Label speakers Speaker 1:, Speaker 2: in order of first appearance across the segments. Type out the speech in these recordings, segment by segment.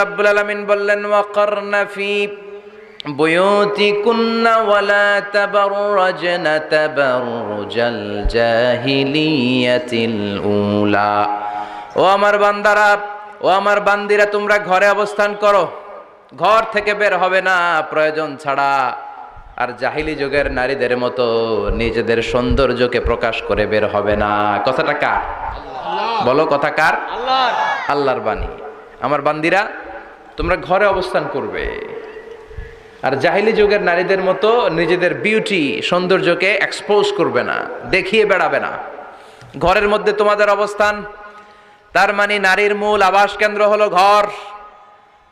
Speaker 1: রাব্বুল আলামিন বললেন ওয়াকারনা ফি বুয়ুতিকুন্না ওয়ালা তাবাররাজনা তাবাররুজাল জাহিলিয়াতিল উলা। ও আমার বান্দারা, ও আমার বান্দিরা, তোমরা ঘরে অবস্থান করো, ঘর থেকে বের হবে না প্রয়োজন ছাড়া। আর জাহিলি যুগের নারীদের মতো নিজেদের সৌন্দর্যকে প্রকাশ করে বের হবে না। কথাটা কার? বলো, কথা কার? আল্লাহর। আল্লাহর বাণী। আমার বান্দিরা, তোমরা ঘরে অবস্থান করবে, আর জাহিলি যুগের নারীদের মতো নিজেদের বিউটি, সৌন্দর্যকে এক্সপোজ করবে না, দেখিয়ে বেড়াবে না। ঘরের মধ্যে তোমাদের অবস্থান, তার মানে নারীর মূল আবাস কেন্দ্র হলো ঘর।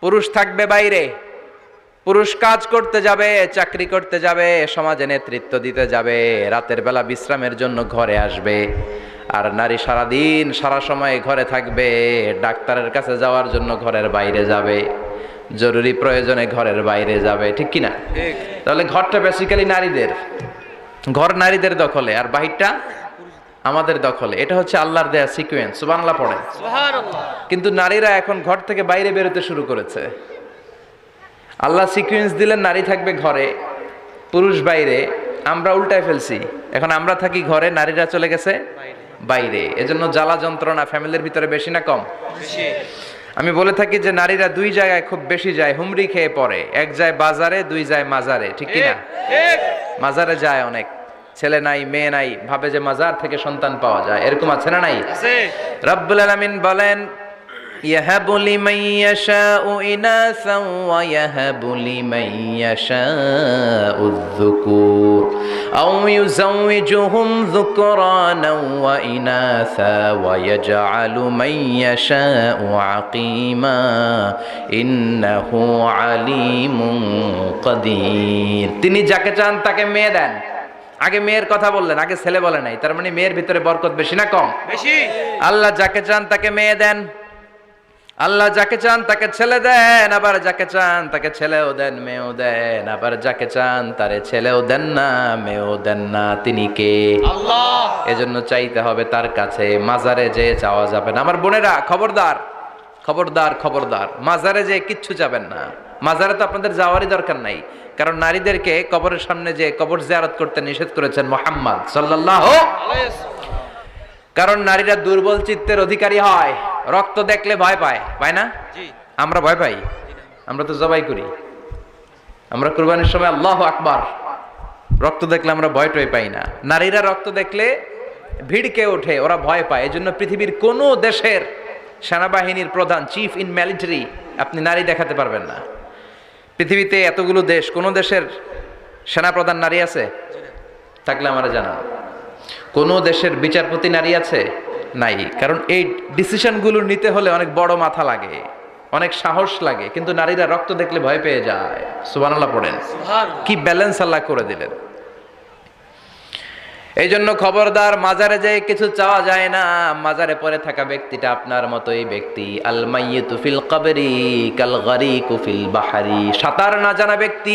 Speaker 1: পুরুষ থাকবে বাইরে, পুরুষ কাজ করতে যাবে, চাকরি করতে যাবে, সমাজে নেতৃত্ব দিতে যাবে, রাতের বেলা বিশ্রামের জন্য ঘরে আসবে। আর নারী সারাদিন সারা সময় ঘরে থাকবে, ডাক্তারের কাছে যাওয়ার জন্য ঘরের বাইরে যাবে, জরুরি প্রয়োজনে ঘরের বাইরে যাবে, ঠিক কিনা? তাহলে ঘরটা বেসিক্যালি নারীদের, ঘর নারীদের দখলে, আর বাহিরটা আমাদের দখলে। এটা হচ্ছে আল্লাহর দেয়া সিকোয়েন্স। সুবহানাল্লাহ পড়েন। সুবহানাল্লাহ। কিন্তু নারীরা এখন ঘর থেকে বাইরে বেরোতে শুরু করেছে। আল্লাহ সিকোয়েন্স দিলেন নারী থাকবে ঘরে, পুরুষ বাইরে। আমরা উল্টায় ফেলছি, এখন আমরা থাকি ঘরে, নারীরা চলে গেছে বাইরে। এজন্য জ্বালা যন্ত্রণা ফ্যামিলির ভিতরে বেশি না কম? আমি বলে থাকি যে নারীরা দুই জায়গায় খুব বেশি যায়, হুমড়ি খেয়ে পড়ে। এক যায় বাজারে, দুই যায় মাজারে, ঠিক কিনা? মাজারে যায় অনেক, ছেলে নাই মেয়ে নাই, ভাবে যে মাজার থেকে সন্তান পাওয়া যায়। এরকম আছে না নাই? রব্বুল আলামিন বলেন ইয়াহাবু লিমান ইয়াশাউ ইনাসা ওয়া ইয়াহাবু লিমান ইয়াশাউ যুকুর আও ইউযাওয়িজুহুম যুকরানা ওয়া ইনাসা ওয়া ইয়াজআলু মান ইয়াশাউ আকীমা ইন্নাহু আলীমুন কাদির। তিনি যাকে চান তাকে মেয়ে দেন। আগে মেয়ের কথা বললেন, আগে ছেলে বলে নাই। তার মানে মেয়ের ভিতরে বরকত বেশি না কম? বেশি। আল্লাহ যাকে চান তাকে মেয়ে দেন, আল্লাহ যাকে চান তাকে ছেলে দেন, আবার যাকে চান তাকে ছেলেও দেন, মেয়েও দেন, আবার যাকে চান তারে ছেলেও দেন না, মেয়েও দেন না। তিনি কে? আল্লাহ। এজন্য চাইতে হবে তার কাছে, মাজারে যে চাওয়া যাবে না। আমার বোনেরা, খবরদার খবরদার খবরদার, মাজারে যে কিচ্ছু যাবেন না। মাজারে তো আপনাদের যাওয়ারই দরকার নাই, কারণ নারীদেরকে কবরের সামনে যে কবর জিয়ারত করতে নিষেধ করেছেন মুহাম্মদ সাল্লাল্লাহু আলাইহি ওয়াসাল্লাম। কারণ নারীরা দুর্বল চিত্তের অধিকারী হয়, রক্ত দেখলে ভয় পায়, পায় না? আমরা ভয় পাই? আমরা তো জবাই করি, আমরা কুরবানির সময় আল্লাহু আকবার, রক্ত দেখলে আমরা ভয় টয় পাই না। নারীরা রক্ত দেখলে ভিড়কে ওঠে, ওরা ভয় পায়। এজন্য পৃথিবীর কোন দেশের সেনাবাহিনীর প্রধান, চিফ ইন মিলিটারি, আপনি নারী দেখাতে পারবেন না। পৃথিবীতে এতগুলো দেশ, কোন দেশের সেনাপ্রধান নারী আছে? থাকলে আমরা জানান। কোন দেশের বিচারপতি নারী আছে? নাই। কারণ এই ডিসিশনগুলো নিতে হলে অনেক বড় মাথা লাগে, অনেক সাহস লাগে। কিন্তু নারীরা রক্ত দেখলে ভয় পেয়ে যায়। সুবহানাল্লাহ পড়েন। কি ব্যালেন্স আল্লাহ করে দিলেন। এই জন্য খবরদার, মাজারে যেয়ে কিছু চাওয়া যায় না। মাজারে পড়ে থাকা ব্যক্তিটা আপনার মতোই ব্যক্তি। আল মাইয়িতু ফিল কবরি কাল গারিকু ফিল বাহরি। সাঁতার না জানা ব্যক্তি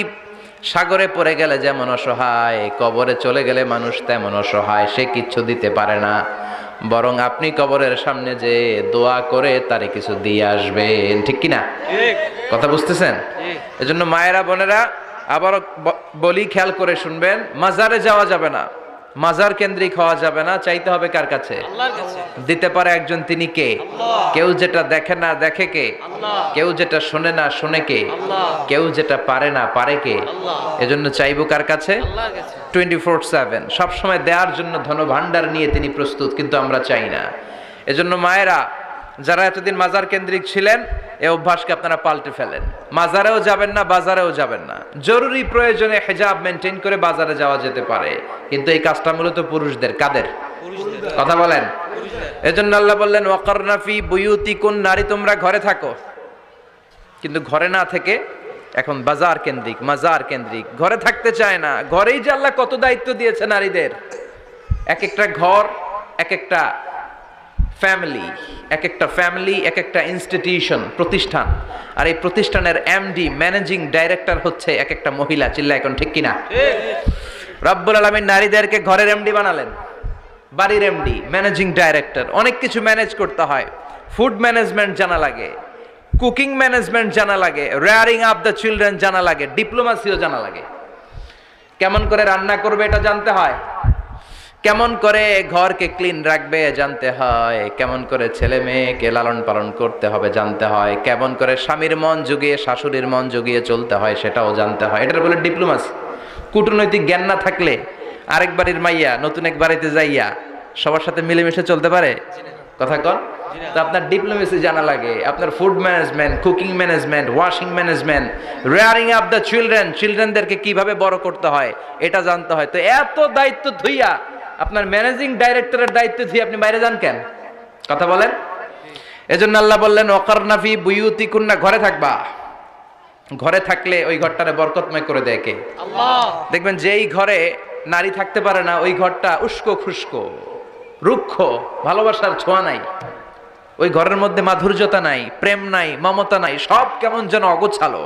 Speaker 1: সাগরে পড়ে গেলে যেমন অসহায়, কবরে চলে গেলে মানুষ তেমন অসহায়। সে কিচ্ছু দিতে পারে না, বরং আপনি কবরের সামনে যে দোয়া করে তারে কিছু দিয়ে আসবেন, ঠিক কিনা? কথা বুঝতেছেন? এজন্য মায়েরা, বোনেরা, আবারও বলি, খেয়াল করে শুনবেন, মাজারে যাওয়া যাবে না, মাজার কেন্দ্রিক হওয়া যাবে না। চাইতে হবে কার কাছে? আল্লাহর কাছে। দিতে পারে একজন, তিনি কে? আল্লাহ। কেউ যেটা দেখে না দেখে কে? আল্লাহ। কেউ যেটা শোনে না শোনে কে? আল্লাহ। কেউ যেটা পারে না পারে কে? আল্লাহ। এজন্য চাইবো কার কাছে? আল্লাহর কাছে। 24/7 সব সময় দেওয়ার জন্য ধনভাণ্ডার নিয়ে তিনি প্রস্তুত, কিন্তু আমরা চাই না। এজন্য মায়েরা, যারা এতদিন মাজার কেন্দ্রিক ছিলেন, এই অভ্যাসকে আপনারা পাল্টে ফেলেন। মাজারেও যাবেন না, বাজারেও যাবেন না। জরুরি প্রয়োজনে হিজাব মেনটেন করে বাজারে যাওয়া যেতে পারে, কিন্তু এই কাজটা মূলত পুরুষদের। কাদের? কথা বলেন। এজন্য আল্লাহ বললেন ওয়াকারনা ফি বুয়ুতিকুন, নারী তোমরা ঘরে থাকো। কিন্তু ঘরে না থেকে এখন বাজার কেন্দ্রিক, মাজার কেন্দ্রিক, ঘরে থাকতে চায় না। ঘরেই যে আল্লাহ কত দায়িত্ব দিয়েছে নারীদের। এক একটা ঘর এক একটা ফ্যামিলি, এক একটা ফ্যামিলি এক একটা ইনস্টিটিউশন, প্রতিষ্ঠান। আর এই প্রতিষ্ঠানের এমডি, ম্যানেজিং ডাইরেক্টর হচ্ছে এক একটা মহিলা। চিল্লা এখন, ঠিক কিনা? রব্বুল আলামিন নারীদেরকে ঘরের এমডি বানালেন, বাড়ির এমডি, ম্যানেজিং ডাইরেক্টর। অনেক কিছু ম্যানেজ করতে হয়, ফুড ম্যানেজমেন্ট জানা লাগে, কুকিং ম্যানেজমেন্ট জানা লাগে, রেয়ারিং আপ দ্য চিলড্রেন জানা লাগে, ডিপ্লোমাসিও জানা লাগে। কেমন করে রান্না করবে এটা জানতে হয়, কেমন করে ঘরকে ক্লিন রাখবে জানতে হয়, কেমন করে ছেলে মেয়েকে লালন পালন করতে হবে জানতে হয়, কেমন করে স্বামীর মন জুগিয়ে শাশুড়ির মন জুগিয়ে চলতে হয় সেটাও জানতে হয়। এটা বলে ডিপ্লোমাসি। কূটনৈতিক জ্ঞান না থাকলে আরেক বাড়ির মাইয়া নতুন এক বাড়িতে যাইয়া সবার সাথে মিলেমিশে চলতে পারে? কথা কন। তো আপনার ডিপ্লোমেসি জানা লাগে, আপনার food management, cooking management, washing management, rearing up the children, চিলড্রেনদেরকে কিভাবে বড় করতে হয় এটা জানতে হয়। তো এত দায়িত্ব ধুইয়া আপনার ম্যানেজিং ডাইরেক্টরের দায়িত্ব ধুয়ে আপনি বাইরে যান কেন? কথা বলেন। এজন্য আল্লাহ বললেন ওয়াকারনা ফি বুয়ুতিকুন্না, ঘরে থাকবা। ঘরে থাকলে ওই ঘরটারে বরকতময় করে দেয় কে? আল্লাহ। দেখবেন যেই ঘরে নারী থাকতে পারে না ওই ঘরটা উস্কো খুস্কো, রুক্ষ, ভালোবাসার ছোঁয়া নাই, ওই ঘরের মধ্যে মাধুর্যতা নাই, প্রেম নাই, মমতা নাই, সব কেমন যেন অগোছালো।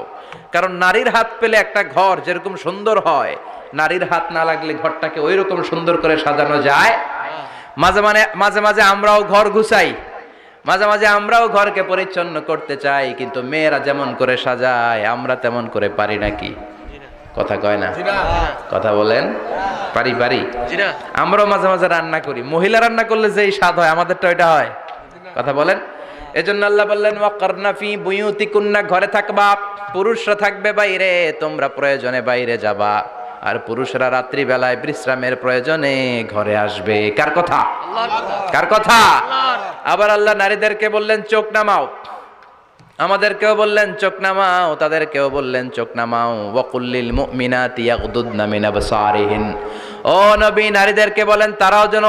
Speaker 1: কারণ নারীর হাত পেলে একটা ঘর যেরকম সুন্দর হয়, নারীর হাত না লাগলে ঘরটাকে ওই রকম সুন্দর করে সাজানো যায়। মাঝে মাঝে আমরাও ঘর গুছাই, মাঝে মাঝে আমরাও ঘরকে পরিচ্ছন্ন করতে চাই, কিন্তু মেয়েরা যেমন করে সাজায় আমরা তেমন করে পারি নাকি? কথা কয় না? কথা বলেন। পারি পারি। আমরাও মাঝে মাঝে রান্না করি, মহিলা রান্না করলে যেই স্বাদ হয় আমাদেরটা ওইটা হয়। কথা বলেন। এজন্য আল্লাহ বললেন ওয়াকারনা ফি বুয়ুতিকুন্না, ঘরে থাকবা। পুরুষরা থাকবে বাইরে, তোমরা প্রয়োজনে বাইরে যাবা, আর পুরুষরা রাত্রি বেলায় বিশ্রামের প্রয়োজনে ঘরে আসবে। কার কথা? কার কথা? আবার আল্লাহ নারীদেরকে বললেন চোখ নামাও, আমাদেরকেও বললেন চোখ নামাও, তাদেরকেও বললেন চোখ নামাও। ওয়াকুল্লিল মুমিনাতি ইয়াগদুদনা মিন আবসারিহিন, ও নবী নারীদেরকে বলেন তারাও যেন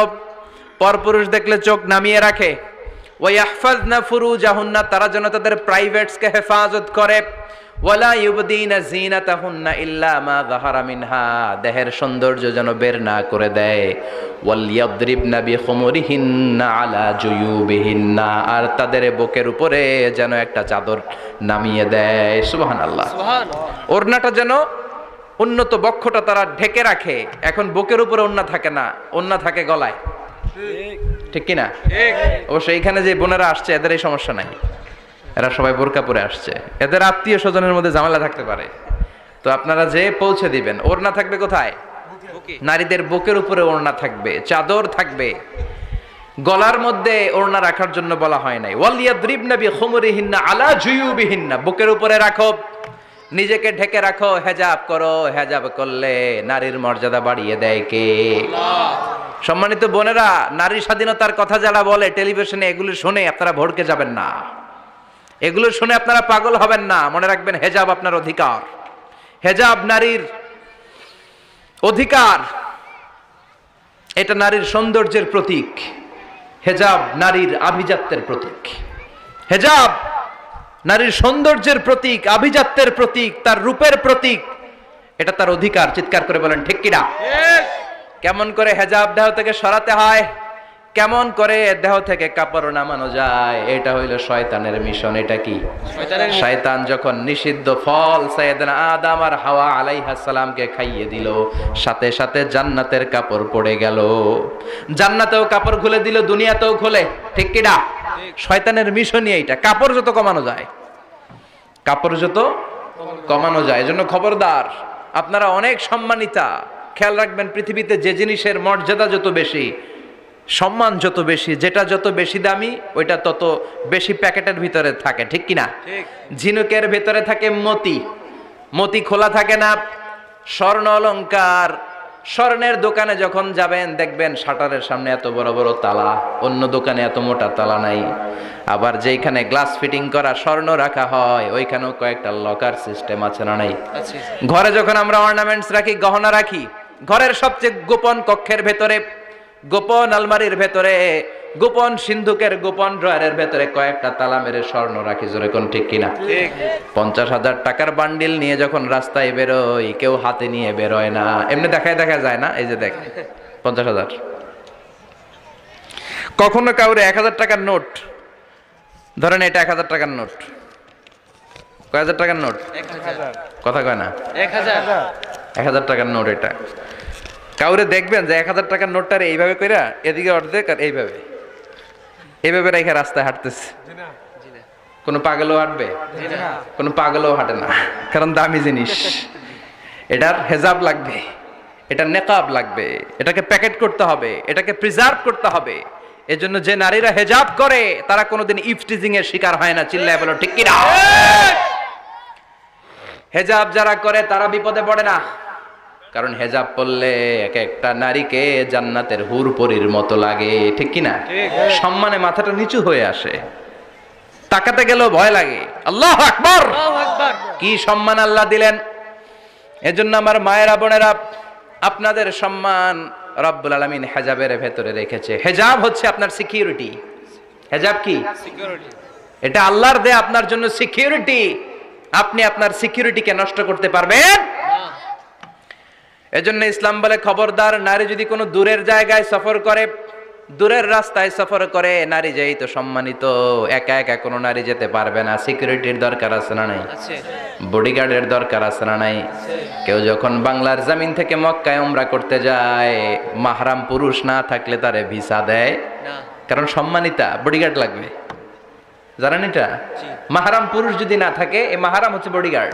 Speaker 1: পরপুরুষ দেখলে চোখ নামিয়ে রাখে। ওয়া ইয়াহফাজনা ফুরুজাহুন্না, তারা যেন তাদের প্রাইভেটসকে হেফাজত করে। ওয়ালা ইউবদিনা জিনাতাহুন্না ইল্লা মা যাহারা মিনহা, দেহের সৌন্দর্য যেন বের না করে দেয়। ওয়াল ইয়াদরিবনা বিখুমুরিহিন্না আলা জুয়ুবিহিন্না, আর তাদের বুকের উপরে যেন একটা চাদর নামিয়ে দেয়। সুবহানাল্লাহ। ওড়নাটা যেন উন্নত বক্ষটা তারা ঢেকে রাখে। এখন বুকের উপরে ওড়না থাকে না, ওড়না থাকে গলায়। ঠিক কিনা? অবশ্য এইখানে যে বোনেরা আসছে এদের এই সমস্যা নাই, এরা সবাই বোরকা পরে আসছে, এদের আত্মীয় স্বজনের মধ্যে ঝামেলা থাকতে পারে। তো আপনারা যে পৌঁছে দিবেন, ওড়না থাকবে কোথায়? নারীদের বুকের উপরে ওড়না থাকবে, চাদর থাকবে, গলার মধ্যে ওড়না রাখার জন্য বলা হয় নাই। ওয়ালিয়াদরিবনা বিখুমুরিহিন্না আলা জুয়ুবিহিন্না, বুকের উপরে রাখো, নিজেকে ঢেকে রাখো, হেজাব করো। হেজাব করলে নারীর মর্যাদা বাড়িয়ে দেয় কে? আল্লাহ। সম্মানিত বোনেরা, নারী স্বাধীনতার কথা যারা বলে টেলিভিশনে, এগুলো শুনে আপনারা ভড়কে যাবেন না, এগুলো শুনে আপনারা পাগল হবেন না। মনে রাখবেন হেজাব আপনার অধিকার, হেজাব নারীর অধিকার, এটা নারীর সৌন্দর্যের প্রতীক, হেজাব নারীর আভিজাত্যের প্রতীক। হেজাব নারীর সৌন্দর্যের প্রতীক, আভিজাত্যের প্রতীক, তার রূপের প্রতীক, এটা তার অধিকার। চিৎকার করে বলেন ঠিক কিনা? কেমন করে হেজাব দেহ থেকে সরাতে হয়, কেমন করে দেহ থেকে কাপড় নামানো যায়, এটা হইল শয়তানের মিশন। এটা কি? শয়তান যখন নিষিদ্ধ ফল সাইয়েদনা আদম আর হাওয়া আলাইহিস সালামকে খাইয়ে দিল, সাথে সাথে জান্নাতের কাপড় পড়ে গেল। জান্নাতেও কাপড় খুলে দিল, দুনিয়াতেও খুলে। ঠিক কিনা? শয়তানের মিশনই এইটা, কাপড় যত কমানো যায়, কাপড় যত কমানো যায়। এজন্য খবরদার, আপনারা অনেক সম্মানিতা, খেয়াল রাখবেন পৃথিবীতে যে জিনিসের মর্যাদা যত বেশি, সম্মান যত বেশি, যেটা যত বেশি দামি ওইটা তত বেশি প্যাকেটের ভিতরে থাকে। ঠিক কিনা? ঝিনুকের ভিতরে থাকে মতি, মতি খোলা থাকে না। স্বর্ণ অলংকার, স্বর্ণের দোকানে যখন যাবেন দেখবেন শাটারের সামনে এত বড় বড় তালা, অন্য দোকানে এত মোটা তালা নাই। আবার যেখানে গ্লাস ফিটিং করা স্বর্ণ রাখা হয় ওইখানেও কয়েকটা লকার সিস্টেম আছে না নাই? ঘরে যখন আমরা অর্নামেন্টস রাখি, গহনা রাখি, ঘরের সবচেয়ে গোপন কক্ষের ভেতরে, গোপন আলমারির ভেতরে, গোপন সিন্ধুকের গোপন ড্রয়ারের ভেতরে কয়েকটা তালা মেরে স্বর্ণ রাখি। জোরে কোন ঠিক কিনা? 50,000 টাকার বান্ডিল নিয়ে যখন রাস্তায় বেরোই, কেউ হাতে নিয়ে বেরোয় না, এমনি দেখায় দেখা যায় না। এই যে দেখ 50,000। কখনো কাউরে 1,000 টাকার নোট ধরেন, এটা 1,000 টাকার নোট, কয় হাজার টাকার নোট? কথা কয় না? 1,000 টাকার নোট। এটা কাউরে দেখবেন যে 1,000 টাকার নোটটারে এইভাবে কইরা এদিকে অর্ধেক আর এইভাবে এইভাবে রেখে রাস্তায় হাঁটতেছে, কোনো পাগলও হাঁটবে? কোনো পাগলও হাঁটে না, কারণ দামি জিনিস। এটার হেজাব লাগবে, এটার নেকাব লাগবে, এটাকে প্যাকেট করতে হবে, এটাকে প্রিজার্ভ করতে হবে। এজন্য যে নারীরা হেজাব করে তারা কোনোদিন ইফটিজিং এর শিকার হয় না। চিল্লায় বলো ঠিক কিনা? হেজাব যারা করে তারা বিপদে পড়ে না, কারণ হেজাব পরলে এক একটা নারীকে জান্নাতের হুরপরির মতো লাগে। ঠিক কিনা? সম্মানে মাথাটা নিচু হয়ে আসে, তাকাতে গেলেও ভয় লাগে। আল্লাহু আকবার! কি সম্মান আল্লাহ দিলেন! এজন্য আমার মায়েরা বোনেরা, আপনাদের সম্মান রব্বুল আলামিন হেজাবের ভেতরে রেখেছে। হেজাব হচ্ছে আপনার সিকিউরিটি। হেজাব কি? সিকিউরিটি। এটা আল্লাহর দেয়া আপনার জন্য সিকিউরিটি। আপনি আপনার সিকিউরিটিকে নষ্ট করতে পারবেন না। এজন্য ইসলাম বলে, খবরদার, নারী যদি কোনো দূরের জায়গায় সফর করে, দূরের রাস্তায় সফর করে, নারী যেই তো সম্মানিত, একা একা কোনো নারী যেতে পারবে না। সিকিউরিটির দরকার আছে না নাই? বডিগার্ডের দরকার আছে না নাই? কেউ যখন বাংলার জমিন থেকে মক্কায় উমরা করতে যায়, মাহরাম পুরুষ না থাকলে তারে ভিসা দেয় না, কারণ সম্মানিতা, বডিগার্ড লাগবে। জানেন এটা? মাহরাম পুরুষ যদি না থাকে, এই মাহরাম হচ্ছে বডিগার্ড।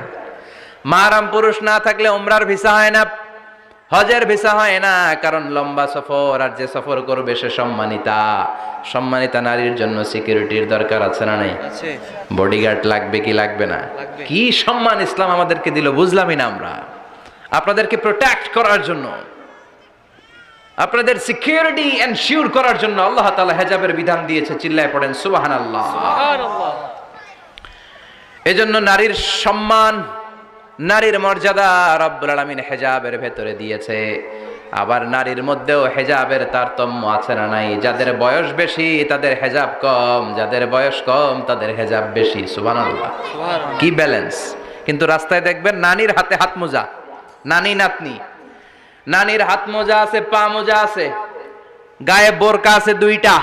Speaker 1: মাহরাম পুরুষ না থাকলে উমরার ভিসা হয় না, হজের ভিসা হয় না, কারণ লম্বা সফর, আর যে সফর করবে সে সম্মানিতা। সম্মানিতা নারীর জন্য সিকিউরিটির দরকার আছে না নাই? বডিগার্ড লাগবে কি লাগবে না? কি সম্মান ইসলাম আমাদেরকে দিল বুঝলামই না আমরা। আপনাদেরকে প্রোটেক্ট করার জন্য, আপনাদের সিকিউরিটি এনশিওর করার জন্য আল্লাহ তাআলা হেজাবের বিধান দিয়েছে। চিল্লায় পড়েন সুবহানাল্লাহ। এজন্য নারীর সম্মান, নারীর মর্যাদা রব্বুল আলামিন হেজাবের ভেতরে দিয়েছে। আবার নারীর মধ্যেও হেজাবের তারতম্য আছে না নাই? যাদের বয়স বেশি তাদের হেজাব কম, যাদের বয়স কম তাদের হেজাব বেশি। সুবহানাল্লাহ, কি ব্যালেন্স! কিন্তু রাস্তায় দেখবেন নানির হাতে হাত মোজা, নানি নাতনি, নানির হাত মোজা আছে, পা মোজা আছে, গায়ে বোরকা আছে দুইটা,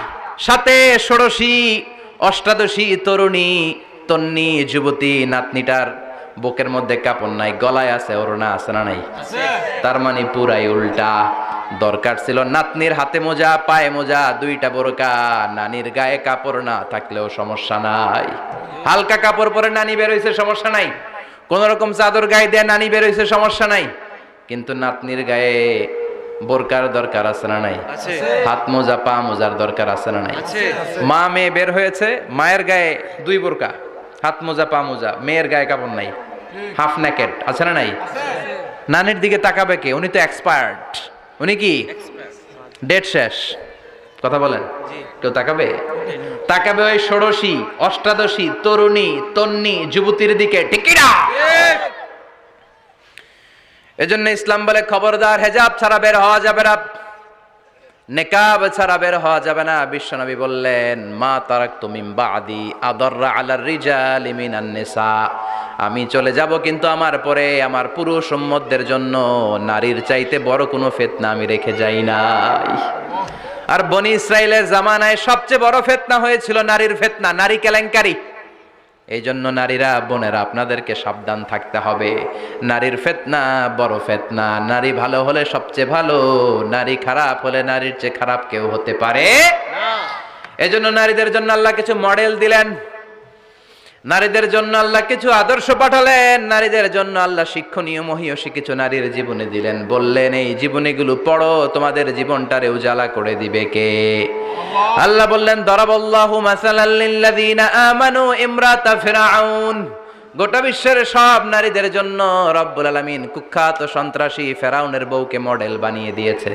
Speaker 1: সাথে ষোড়শী অষ্টাদশী তরুণী তন্নি যুবতী, নাতনিটার বুকের মধ্যে কাপড় নাই, গলায় আছে ওড়না, আছে না নাই? তার মানে পুরাই উল্টা। দরকার ছিল নাতনির হাতে মোজা, পায়ে মোজা, দুইটা বোরকা, নানির গায়ে কাপড় না থাকলেও সমস্যা নাই। হালকা কাপড় পরে নানি বের হইছে, সমস্যা নাই। কোন রকম চাদর গায়ে দিয়ে নানি বের হইছে, সমস্যা নাই। কিন্তু নাতনির গায়ে বোরকার দরকার আছে না নাই? হাত মোজা, পা মোজার দরকার আছে না নাই? মা মেয়ে বের হয়েছে, মায়ের গায়ে দুই বোরকা, হাত মোজা, পা মোজা, মেয়ের গায়ে কাপড় নাই, হাফ নেকেড, আছে না নাই? নানির দিকে তাকাবে কে? উনি তো এক্সপায়ার্ড। উনি কি ডেট শেষ? কথা বলেন, কেউ তাকাবে? তাকাবে ওই ষোড়শী অষ্টাদশী তরুণী তন্নি যুবতীর দিকে। ঠিক কি না? এজন্য ইসলাম বলে, খবরদার, হেজাব ছাড়া বের হওয়া যাবে না, নেকাব ছাড়া বের হওয়া যাবে না। বিশ্বনবী বললেন, মা তারাকতু মিন বাদি আদাররা আলার রিজালি মিনান নিসা, আমি চলে যাব কিন্তু আমার পরে আমার পুরুষ উম্মতদের জন্য নারীর চাইতে বড় কোনো ফিতনা আমি রেখে যাই নাই। আর বনি ইসরাইলের জামানায় সবচেয়ে বড় ফিতনা হয়েছিল নারীর ফিতনা, নারী কেলেঙ্কারি। এই জন্য নারীরা, বোনেরা, আপনাদেরকে সাবধান থাকতে হবে। নারীর ফিতনা বড় ফিতনা। নারী ভালো হলে সবচেয়ে ভালো, নারী খারাপ হলে নারীর চেয়ে খারাপ কেউ হতে পারে না। এজন্য নারীদের জন্য আল্লাহ কিছু মডেল দিলেন, নারীদের জন্য আল্লাহ কিছু আদর্শ পাঠালেন, নারীদের জন্য আল্লাহ শিক্ষণীয় মহীয়সী কিছু নারীর জীবনে দিলেন। বললেন, এই জীবনীগুলো পড়ো, তোমাদের জীবনটারে উজালা করে দিবে কে? আল্লাহ বললেন, দরাবাল্লাহু মাসালাল লিল্লাযিনা আমানু ইমরাতা ফিরআউন। গোটা বিশ্বের সব নারীদের জন্য রব্বুল আলামিন কুখ্যাত সন্ত্রাসী ফেরাউনের বউকে মডেল বানিয়ে দিয়েছে।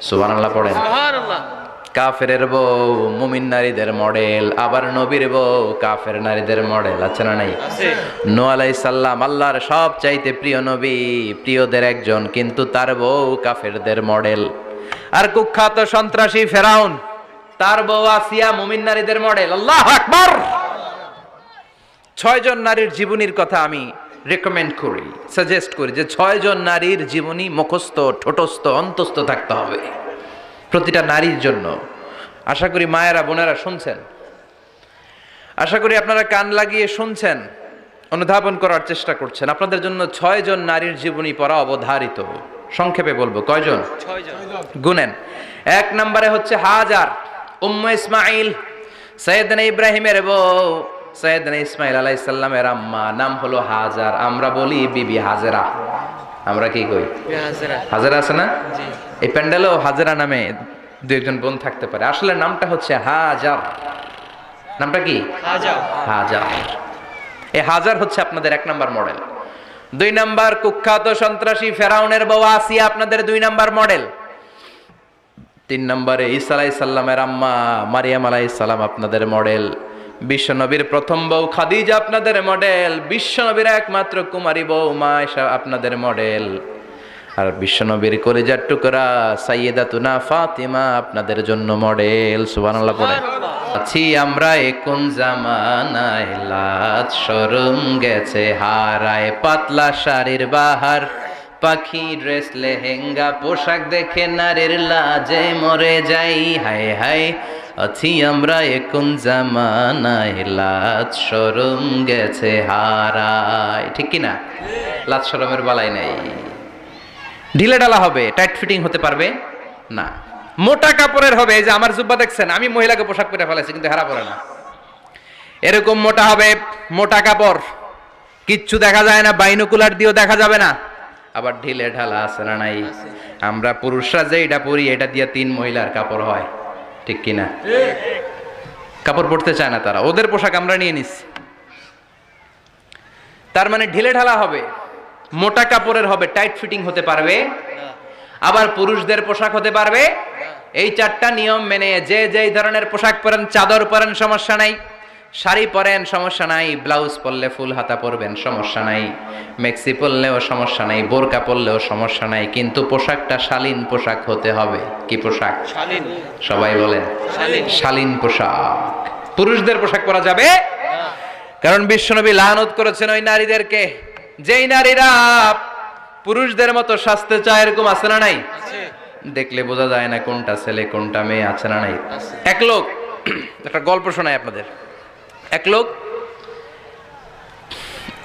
Speaker 1: সুবহানাল্লাহ পড়েন। সুবহানাল্লাহ। কাফেরের বউ মুমিন নারীদের মডেল, আবার নবীর বউ কাফের নারীদের মডেল, আছে না নাই? নূহ আলাইহিস সালাম আল্লাহর সব চাইতে প্রিয় নবী, প্রিয়দের একজন, কিন্তু তার বউ কাফেরদের মডেল। আর কুখ্যাত সন্ত্রাসী ফেরাউন, তার বউ আসিয়া মুমিন নারীদের মডেল। আল্লাহু আকবার। 6 জন নারীর জীবনীর কথা আমি রেকমেন্ড করি, সাজেস্ট করি যে 6 জন নারীর জীবনী মুখস্থ, ঠোঁটস্থ, অন্তস্থ থাকতে হবে প্রতিটা নারীর জন্য। আশা করি মায়েরা, বোনেরা শুনছেন, আশা করি আপনারা কান লাগিয়ে শুনছেন, অনুধাবন করার চেষ্টা করছেন। আপনাদের জন্য 6 জন নারীর জীবনী পড়া অবধারিত। সংক্ষেপে বলবো, কয়জন? 6 জন। গুনেন। 1 নম্বরে হচ্ছে হাজার, উম্মে ইসমাইল, সাইয়েদনা ইব্রাহিমের বউ, সাইয়েদনা ইসমাইল আলাইহিস সালামের আম্মা নাম হলো হাজার, আমরা বলি বিবি হাজেরা। আমরা কি কই? হাজেরা আছে না? এই প্যান্ডেলেও হাজেরা নামে দু একজন বোন থাকতে পারে, আসলে নামটা হচ্ছে হাজার। নামটা কি? হাজার। এই হাজার হচ্ছে আপনাদের 1 নাম্বার মডেল। 2 নাম্বার কুখ্যাত সন্ত্রাসী ফেরাউনের বউ আসিয়া আপনাদের 2 নাম্বার মডেল। 3 নম্বরে ঈসা আলাইহিস সালামের আম্মা মারিয়াম আলাইহিস সালাম আপনাদের মডেল। বিশ্বনবীর প্রথম বউ খাদিজা আপনাদের মডেল। বিশ্বনবীর একমাত্র কুমারী বউ মা আয়েশা আপনাদের মডেল। আর বিশ্বনবীর কলিজার টুকরা সাইয়্যিদাতুনা ফাতিমা আপনাদের জন্য মডেল। সুবহানাল্লাহ পড়ে। আছি আমরা কোন জামানায়, লাজ শরম গেছে হারায়, পাতলা শাড়ির বাহার, পাখি ড্রেস লেহেঙ্গা পোশাক দেখে নারীর লাজে মরে যাই। হায় হায় আছি আমরা কোন জামানায়, লাজ শরম গেছে হারায়। ঠিক কি না? লাজ শরমের বালাই নাই। ঢিলে ঢালা হবে, টাইট ফিটিং হতে পারবে না। মোটা কাপড়ের হবে, এই যে আমার জুব্বা দেখছেন, আমি মহিলাকে পোশাক পরে ফেলেছি কিন্তু হেরা পরে না, এরকম মোটা হবে, মোটা কাপড়, কিচ্ছু দেখা যায় না, বাইনোকুলার দিয়েও দেখা যাবে না। আবার ঢিলে ঢালা আছে না নাই? আমরা পুরুষরা যে এটা পরি, এটা দিয়ে 3 মহিলার কাপড় হয়। ঠিক কিনা? কাপড় পরতে চায় না তারা, ওদের পোশাক আমরা নিয়ে নিচ্ছি। তার মানে ঢিলে ঢালা হবে, মোটা কাপড়ের হবে, টাইট ফিটিং হতে পারবে, আবার পুরুষদের পোশাক হতে পারবে। এই 4টা নিয়ম মেনে যে যেই ধরনের পোশাক পরেন, চাদর পরেন সমস্যা নাই, শাড়ি পরেন সমস্যা নাই, ব্লাউজ পরলে ফুল হাতা পরবেন সমস্যা নাই, মেক্সি পরলেও সমস্যা নাই, বোরকা পরলেও সমস্যা নাই, কিন্তু পোশাকটা শালীন পোশাক হতে হবে। কি পোশাক? শালীন। সবাই বলেন শালীন পোশাক। পুরুষদের পোশাক পরা যাবে, কারণ বিশ্বনবী লানত করেছেন ওই নারীদেরকে যেই নারীরা পুরুষদের মতো সাজতে চায়। এরকম আছে না নাই? দেখলে বোঝা যায় না কোনটা ছেলে কোনটা মেয়ে, আছে না নাই? এক লোক, একটা গল্প শোনায় আপনাদের। এক লোক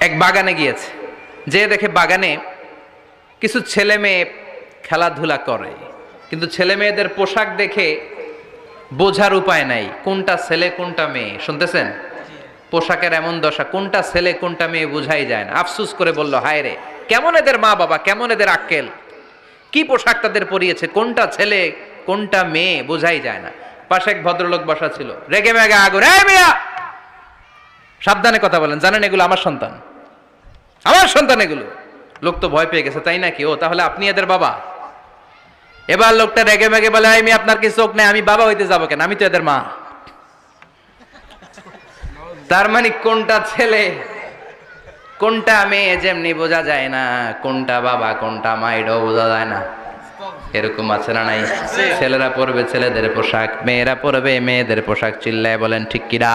Speaker 1: এক বাগানে গিয়েছে, যে দেখে বাগানে কিছু ছেলে মেয়ে খেলাধুলা করে, কিন্তু ছেলে মেয়েদের পোশাক দেখে বোঝার উপায় নাই কোনটা ছেলে কোনটা মেয়ে। শুনতেছেন? পোশাকের এমন দশা, কোনটা ছেলে কোনটা মেয়ে বোঝাই যায় না। আফসুস করে বলল, হায় রে, কেমন এদের মা বাবা, কেমন এদের আক্কেল, কি পোশাক তাদের পরিয়েছে, কোনটা ছেলে কোনটা মেয়ে বোঝাই যায় না। পাশে এক ভদ্রলোক বসা ছিল, রেগে মেগে আগুন, এই মিয়া সাবধানে কথা বলেন, জানেন এগুলো আমার সন্তান, আমার সন্তান এগুলো। লোক তো ভয় পেয়ে গেছে, তাই নাকি? ও তাহলে আপনি এদের বাবা? এবার লোকটা রেগে মেগে বলে, আমি আপনার কি চোখ নেই, আমি বাবা হইতে যাবো কেন, আমি তো এদের মা। তার মানে কোনটা ছেলে কোনটা মেয়ে যেমনি বোঝা যায় না, কোনটা বাবা কোনটা মা এটাও বোঝা যায় না। এরকম আছে না নাই? ছেলেরা পরবে ছেলেদের পোশাক, মেয়েরা পরবে মেয়েদের পোশাক। চিল্লায় বলেন ঠিক কিনা?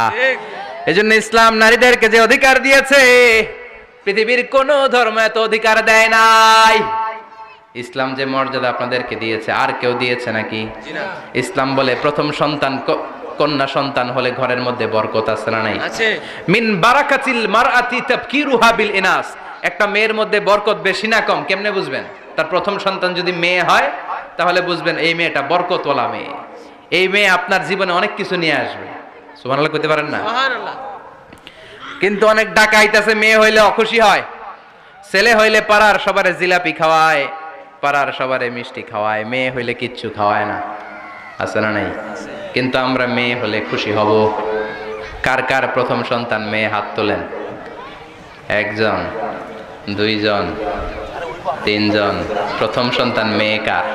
Speaker 1: এজন্য ইসলাম নারীদেরকে যে অধিকার দিয়েছে, পৃথিবীর কোন ধর্ম এত অধিকার দেয় নাই। ইসলাম যে মর্যাদা আপনাদেরকে দিয়েছে আর কেউ দিয়েছে নাকি? ইসলাম বলে প্রথম সন্তান কন্যা সন্তান হলে ঘরের মধ্যে বরকত আছে না নাই? মিন বারাকাতিল মারআতি তাবকিরুহা বিল ইনাস। একটা মেয়ের মধ্যে বরকত বেশি না কম কেমনে বুঝবেন? তার প্রথম সন্তান যদি মেয়ে হয় তাহলে বুঝবেন এই মেয়েটা বরকতওয়ালা মেয়ে, এই মেয়ে আপনার জীবনে অনেক কিছু নিয়ে আসবে। সুবহানাল্লাহ কইতে পারেন না? সুবহানাল্লাহ। কিন্তু অনেক ডাকাইতাছে, মেয়ে হইলে অখুশি হয়, ছেলে হইলে পাড়ার সবারে জিলাপি খাওয়ায়, পাড়ার সবারে মিষ্টি খাওয়ায়, মেয়ে হইলে কিচ্ছু খাওয়ায় না। আছে না নাই? কিন্তু আমরা মেয়ে হলে খুশি হব। কার কার প্রথম সন্তান মেয়ে? হাত তোলেন। 1 জন, 2 জন, 3 জন। প্রথম সন্তান মেয়ে কার?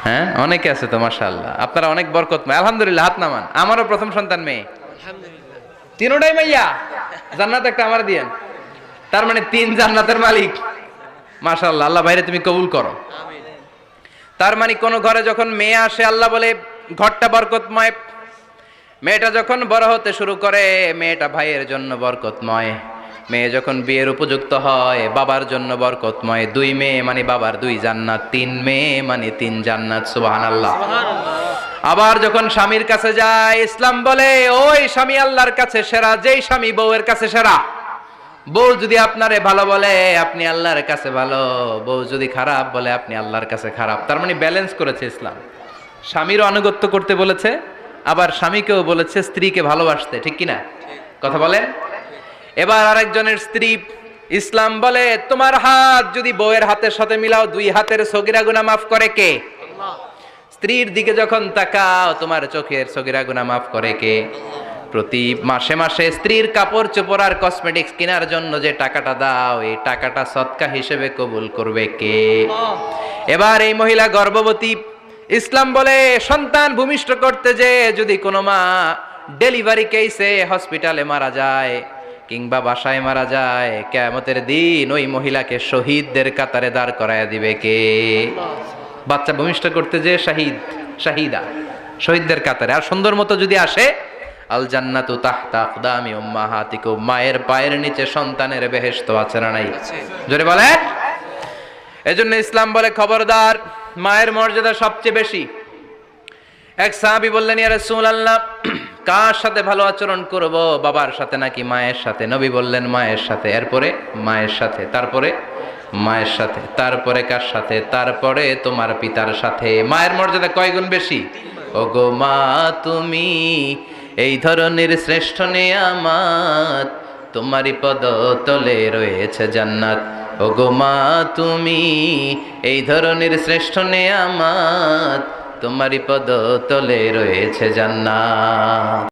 Speaker 1: হ্যাঁ, অনেকে আছে তো মাশাআল্লাহ, আপনারা অনেক বরকতময়। আলহামদুলিল্লাহ, হাত নামান। আমারও প্রথম সন্তান মেয়ে। আলহামদুলিল্লাহ। তিনটাই মাইয়া, জান্নাত একটা আমার দিয়েন। তার মানে 3 জান্নাতের মালিক। মাশাআল্লাহ, আল্লাহ বাইরে তুমি কবুল করো। আমিন। তার মানে কোন ঘরে যখন মেয়ে আসে আল্লাহ বলে ঘরটা বরকতময়। মেয়েটা যখন বড় হতে শুরু করে, মেয়েটা ভাইয়ের জন্য বরকতময়। মেয়ে যখন বিয়ের উপযুক্ত হয়, বাবার জন্য বরকতময়। 2 মেয়ে মানে বাবার 2 জান্নাত, 3 মেয়ে মানে 3 জান্নাত। সুবহানাল্লাহ। আবার যখন স্বামীর কাছে যায়, ইসলাম বলে ওই স্বামী আল্লাহর কাছে সেরা, যেই স্বামী বউয়ের কাছে সেরা। বউ যদি আপনারে ভালো বলে আপনি আল্লাহর কাছে ভালো, বউ যদি খারাপ বলে আপনি আল্লাহর কাছে খারাপ। তার মানে ব্যালেন্স করেছে ইসলাম। স্বামীরও আনুগত্য করতে বলেছে, আবার স্বামীকেও বলেছে স্ত্রীকে ভালোবাসতে। ঠিক কিনা? কথা বলেন। এবার আরেকজনের স্ত্রী, ইসলাম বলে তোমার হাত যদি বউয়ের হাতের সাথে মিলাও 2 হাতের সগীরা গুনাহ মাফ করে কে? স্ত্রীর দিকে যখন তাকাও তোমার চোখের সগীরা গুনাহ মাফ করে কে? প্রতি মাসে মাসে স্ত্রীর কাপড় চোপড় আর কসমেটিক্স কেনার জন্য যে টাকাটা দাও, এই টাকাটা সদকা হিসেবে কবুল করবে কে? এবার এই মহিলা গর্ভবতী, ইসলাম বলে সন্তান ভূমিষ্ঠ করতে যে যদি কোনো মা ডেলিভারি কেসে হসপিটালে মারা যায় কিংবা বাসায় মারা যায়, কিয়ামতের দিন ওই মহিলাকে শহীদদের কাতারে দাঁড় করায় দিবে কে? বাচ্চা ভূমিষ্ঠ করতে যে শাহিদা, শহীদদের কাতারে। আর সুন্দর মতো যদি আসে, আল জান্নাতু তাহতা আকদামি উম্মাহাতিকুম, মায়ের পায়ের নিচে সন্তানের বেহেশত আছে না নাই? জোরে বলে। এজন্য ইসলাম বলে খবরদার, মায়ের মর্যাদা সবচেয়ে বেশি। এক সাহাবী বললেন, ইয়া রাসূলুল্লাহ, কার সাথে ভালো আচরণ করব, বাবার সাথে নাকি মায়ের সাথে? নবী বললেন মায়ের সাথে, এরপরে মায়ের সাথে, তারপরে মায়ের সাথে, তারপরে কার সাথে? তারপরে তোমার পিতার সাথে। মায়ের মর্যাদা কয় গুণ বেশি? ওগো মা তুমি এই ধরনের শ্রেষ্ঠ নেয়ামত, তোমারই পদ তলে রয়েছে জান্নাত। ওগো মা তুমি এই ধরনের শ্রেষ্ঠ নেয়ামত, তোমারই পদ তলে রয়েছে জান্নাত।